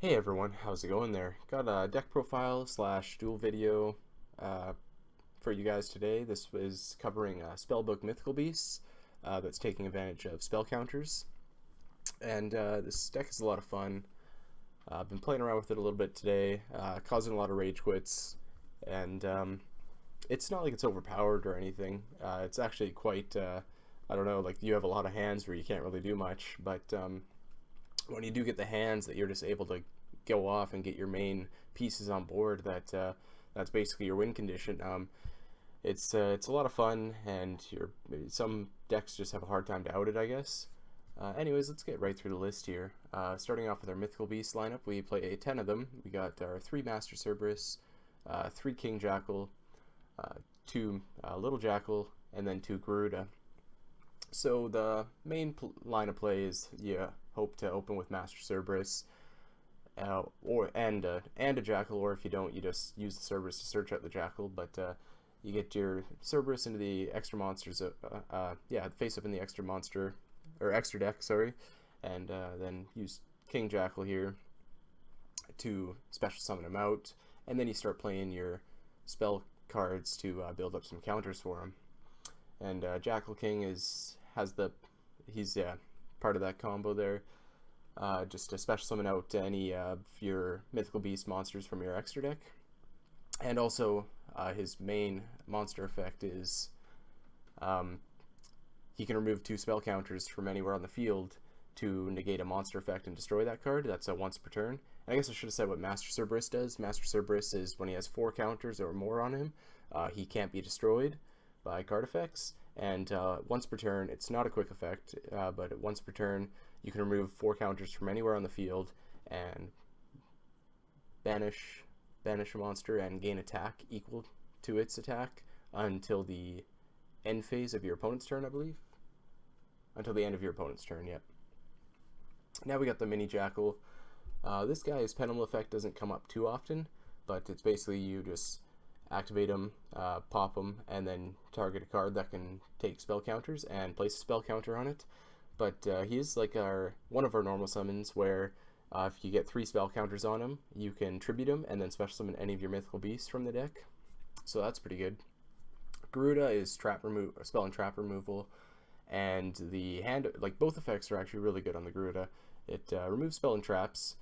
Hey everyone, how's it going there? Got a deck profile slash duel video uh, for you guys today. This is covering Spellbook Mythical Beasts that's taking advantage of spell counters. And this deck is a lot of fun. I've been playing around with it a little bit today, causing a lot of rage quits. And it's not like it's overpowered or anything. It's actually quite, I don't know, like you have a lot of hands where you can't really do much. But when you do get the hands that you're just able to go off and get your main pieces on board, that's basically your win condition. It's a lot of fun, and some decks just have a hard time to out it, I guess. Anyways, let's get right through the list here. Starting off with our Mythical Beast lineup, we play 10 of them. We got our 3 Master Cerberus, 3 King Jackal, 2 Little Jackal, and then 2 Garuda. So the main line of play is you hope to open with Master Cerberus, and a Jackal, or if you don't, you just use the Cerberus to search out the Jackal. But you get your Cerberus into the extra monsters, face up in the extra monster or extra deck, sorry, and then use King Jackal here to special summon him out, and then you start playing your spell cards to build up some counters for him. And Jackal King he's part of that combo there. Just to special summon out any of your Mythical Beast monsters from your extra deck. And also, his main monster effect is he can remove 2 spell counters from anywhere on the field to negate a monster effect and destroy that card. That's once per turn. And I guess I should have said what Master Cerberus does. Master Cerberus is when he has 4 counters or more on him, he can't be destroyed by card effects. And once per turn, it's not a quick effect, but once per turn, you can remove 4 counters from anywhere on the field and banish a monster and gain attack equal to its attack until the end phase of your opponent's turn, I believe. Until the end of your opponent's turn, yep. Now we got the Mini Jackal. This guy's Pendulum effect doesn't come up too often, but it's basically you just activate him, pop him, and then target a card that can take spell counters and place a spell counter on it. But he is like one of our normal summons where if you get 3 spell counters on him, you can tribute him and then special summon any of your mythical beasts from the deck. So that's pretty good. Garuda is spell and trap removal, and the both effects are actually really good on the Garuda. It removes spell and traps,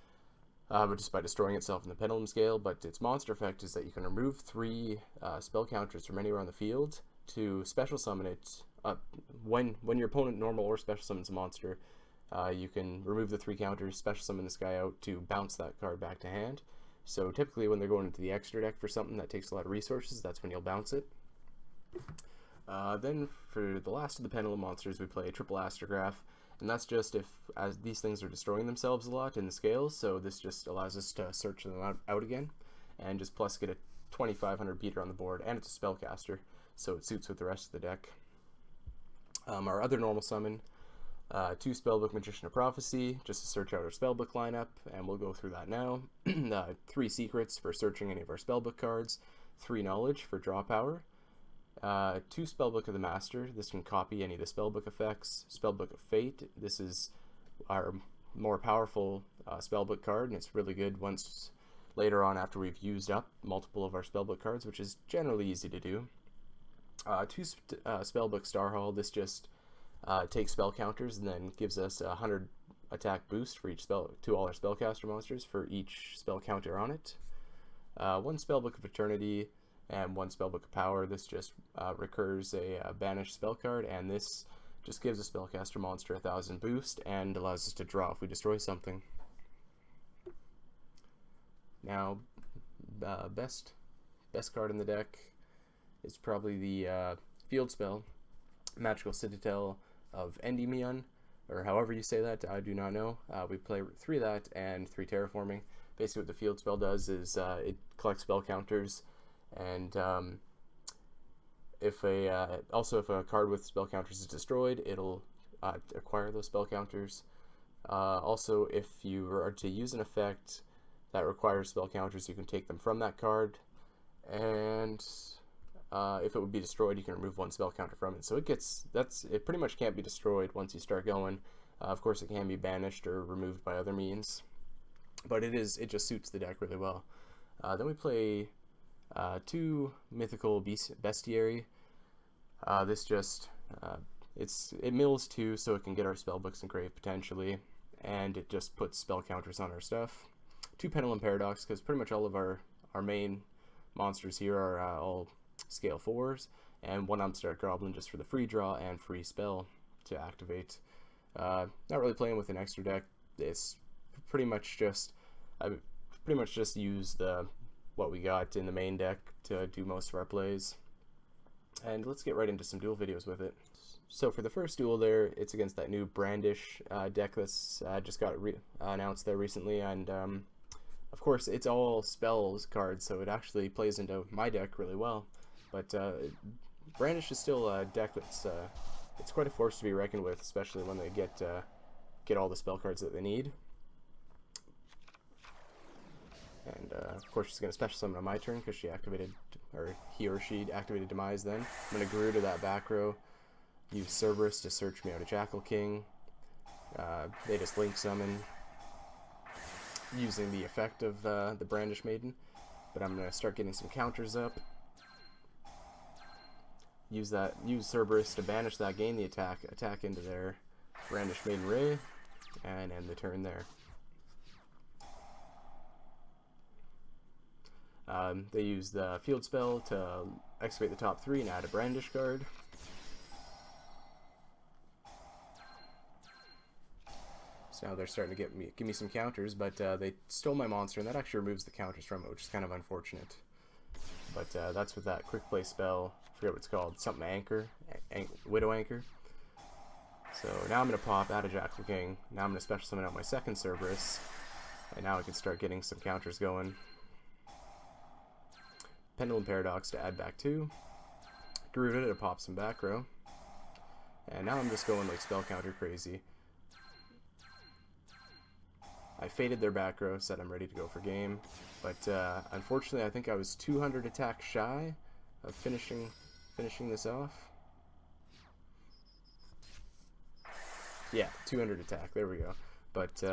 but just by destroying itself in the pendulum scale. But its monster effect is that you can remove 3 spell counters from anywhere on the field to special summon it. When your opponent normal or special summons a monster, you can remove the 3 counters, special summon this guy out to bounce that card back to hand. So typically when they're going into the extra deck for something that takes a lot of resources, that's when you'll bounce it. Then for the last of the pendulum monsters, we play a triple astrograph, and that's just as these things are destroying themselves a lot in the scales, so this just allows us to search them out again, and just plus get a 2500 beater on the board, and it's a spellcaster, so it suits with the rest of the deck. Our other normal summon, 2 Spellbook Magician of Prophecy, just to search out our Spellbook lineup, and we'll go through that now. 3 Secrets for searching any of our Spellbook cards, 3 Knowledge for draw power, 2 Spellbook of the Master, this can copy any of the Spellbook effects, Spellbook of Fate, this is our more powerful Spellbook card, and it's really good once later on after we've used up multiple of our Spellbook cards, which is generally easy to do. 2 Spellbook Star Hall, this just takes spell counters and then gives us a 100 attack boost for each spell to all our spellcaster monsters for each spell counter on it. 1 Spellbook of Eternity and 1 Spellbook of Power, this just recurs a banished spell card, and this just gives a spellcaster monster 1000 boost and allows us to draw if we destroy something. Now, best card in the deck is probably the field spell, Magical Citadel of Endymion, or however you say that, I do not know. We play 3 of that and 3 Terraforming. Basically what the field spell does is it collects spell counters, and if a card with spell counters is destroyed, it'll acquire those spell counters. Also, if you are to use an effect that requires spell counters, you can take them from that card, and if it would be destroyed, you can remove 1 spell counter from it. So it pretty much can't be destroyed once you start going. Of course, it can be banished or removed by other means. but it just suits the deck really well. Then we play 2 Mythical Bestiary. This just it mills 2, so it can get our Spellbooks and Grave potentially, and it just puts spell counters on our stuff. 2 Pendulum Paradox, because pretty much all of our main monsters here are all scale 4s, and 1 Upstart Goblin just for the free draw and free spell to activate. Not really playing with an extra deck. It's pretty much just I pretty much just use what we got in the main deck to do most of our plays. And let's get right into some duel videos with it. So for the first duel there, it's against that new Brandish deck that's just got announced there recently, and of course it's all spells cards, so it actually plays into my deck really well. But Brandish is still a deck that's it's quite a force to be reckoned with, especially when they get all the spell cards that they need. And of course she's going to special summon on my turn because she activated, or he or she activated Demise then. I'm going to Garuda that back row, use Cerberus to search me out a Jackal King. They just link summon using the effect of the Brandish Maiden. But I'm going to start getting some counters up. Use Cerberus to banish that, gain the attack into their Brandish Maiden Ray, and end the turn there. They use the field spell to excavate the top 3 and add a Brandish card. So now they're starting to give me some counters, but they stole my monster, and that actually removes the counters from it, which is kind of unfortunate. But that's with that quick play spell. I forget what it's called. Something Anchor, Widow Anchor. So now I'm going to pop, add a Jackal King. Now I'm going to special summon out my second Cerberus, and now I can start getting some counters going. Pendulum Paradox to add back 2. Garuda to pop some back row. And now I'm just going like spell counter crazy. I faded their back row, said I'm ready to go for game. But unfortunately I think I was 200 attack shy of finishing this off. Yeah, 200 attack, there we go. But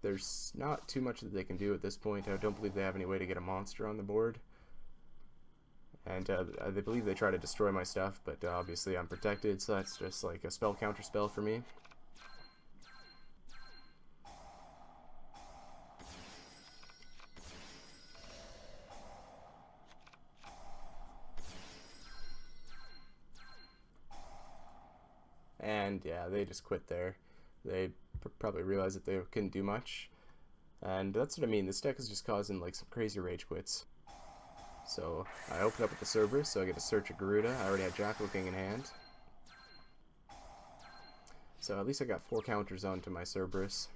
there's not too much that they can do at this point. I don't believe they have any way to get a monster on the board. And they believe they try to destroy my stuff, but obviously I'm protected, so that's just like a spell counter spell for me. And yeah, they just quit there. They probably realized that they couldn't do much. And that's what I mean, this deck is just causing like some crazy rage quits. So I open up with the Cerberus, so I get to search a Garuda. I already had Jackal King in hand. So at least I got 4 counters onto my Cerberus.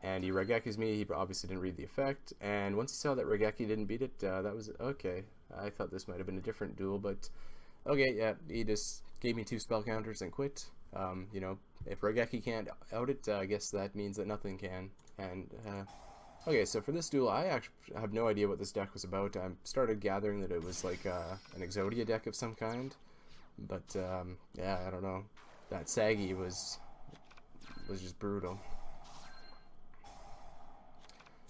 And he Regekis me. He obviously didn't read the effect. And once he saw that Regeki didn't beat it, that was okay. I thought this might have been a different duel, but okay, yeah, he just gave me 2 spell counters and quit. You know, if Regeki can't out it, I guess that means that nothing can. And okay, so for this duel, I actually have no idea what this deck was about. I started gathering that it was like an Exodia deck of some kind, but yeah, I don't know. That Saggy was just brutal.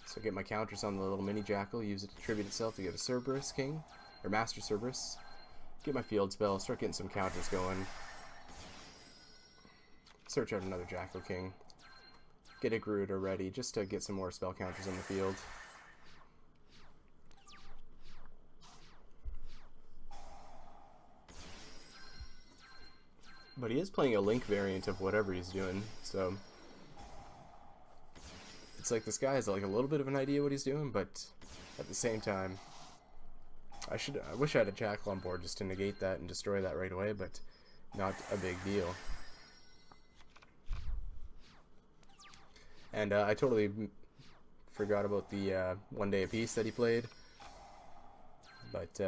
So get my counters on the little mini Jackal, use it to tribute itself to get a Cerberus King, or Master Cerberus. Get my field spell, start getting some counters going. Search out another Jackal King. Get a Garuda ready just to get some more spell counters on the field. But he is playing a Link variant of whatever he's doing, so it's like this guy has like a little bit of an idea what he's doing, but at the same time, I wish I had a Jackal on board just to negate that and destroy that right away, but not a big deal. And I totally forgot about the 1 day apiece that he played. But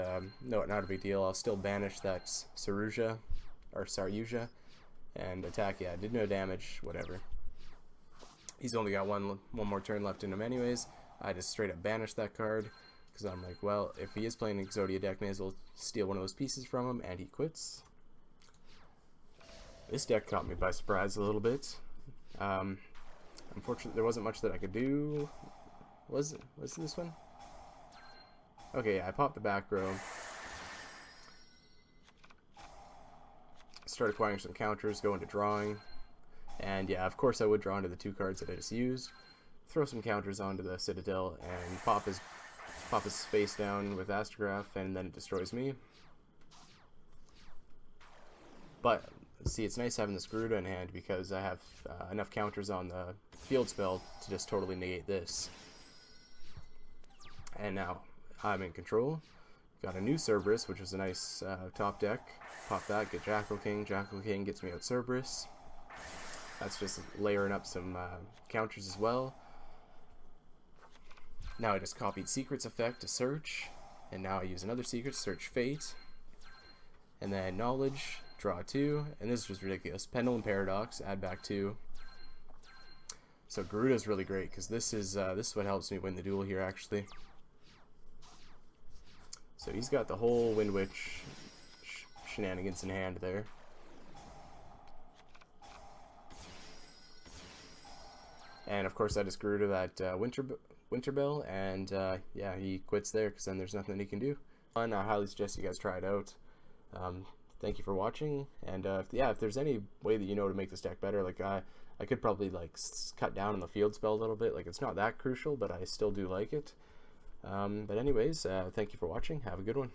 no, not a big deal. I'll still banish that Saryuja, and attack. Yeah, did no damage, whatever. He's only got one more turn left in him anyways. I just straight up banished that card, because I'm like, well, if he is playing an Exodia deck, may as well steal one of those pieces from him, and he quits. This deck caught me by surprise a little bit. Unfortunately, there wasn't much that I could do. Was this one? Okay, yeah, I popped the back row. Start acquiring some counters, go into drawing. And yeah, of course I would draw into the 2 cards that I just used. Throw some counters onto the Citadel and pop his face down with Astrograph, and then it destroys me. But see, it's nice having this Garuda in hand because I have enough counters on the field spell to just totally negate this. And now I'm in control. Got a new Cerberus, which was a nice top deck. Pop that, get Jackal King. Jackal King gets me out Cerberus. That's just layering up some counters as well. Now I just copied Secret's effect to search, and now I use another secret to search Fate. And then Knowledge, draw 2, and this is just ridiculous. Pendulum Paradox, add back 2. So Garuda's really great because this is what helps me win the duel here actually. So he's got the whole Wind Witch shenanigans in hand there. And of course I just Garuda that Winter Bell, and yeah, he quits there because then there's nothing that he can do. I highly suggest you guys try it out. Thank you for watching, and if there's any way that you know to make this deck better, like I could probably like cut down on the field spell a little bit. Like it's not that crucial, but I still do like it. But anyways, thank you for watching. Have a good one.